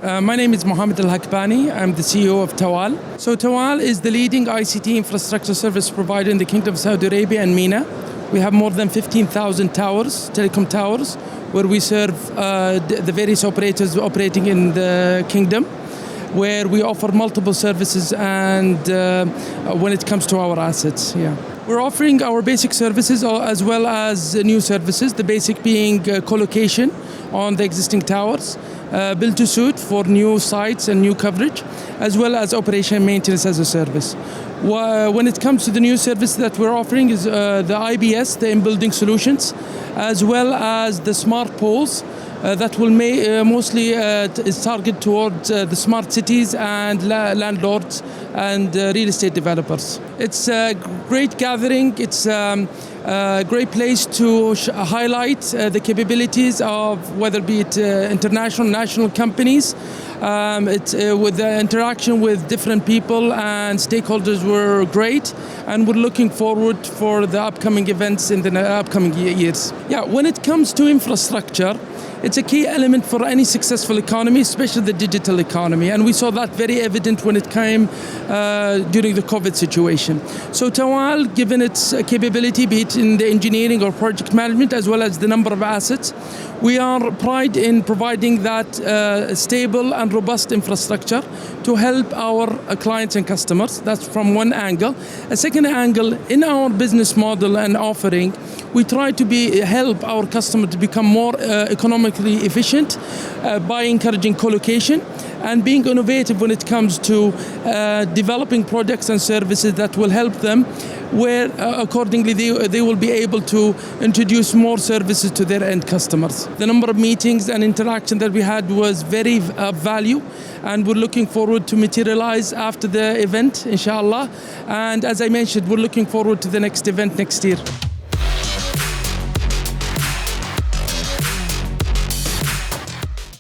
My name is Mohammed Al-Haqbani. I'm the CEO of TAWAL. So TAWAL is the leading ICT infrastructure service provider in the Kingdom of Saudi Arabia and MENA. We have more than 15,000 towers, telecom towers, where we serve the various operators operating in the kingdom, where we offer multiple services and when it comes to our assets. We're offering our basic services as well as new services, the basic being co-location on the existing towers, build to suit for new sites and new coverage, as well as operation and maintenance as a service. When it comes to the new service that we're offering is the IBS, the in-building solutions, as well as the smart poles that will mostly is targeted towards the smart cities and landlords and real estate developers. It's a great gathering. It's a great place to highlight the capabilities of whether be it international, national companies. With the interaction with different people and stakeholders were great, and we're looking forward for the upcoming events in the upcoming years. When it comes to infrastructure, it's a key element for any successful economy, especially the digital economy. And we saw that very evident when it came during the COVID situation. So TAWAL, given its capability, be it in the engineering or project management, as well as the number of assets, we are pride in providing that stable and robust infrastructure to help our clients and customers. That's from one angle. A second angle, in our business model and offering, we try to help our customer to become more economically efficient by encouraging co-location and being innovative when it comes to developing products and services that will help them, where accordingly they will be able to introduce more services to their end customers. The number of meetings and interaction that we had was very value, and we're looking forward to materialize after the event, inshallah. And as I mentioned, we're looking forward to the next event next year.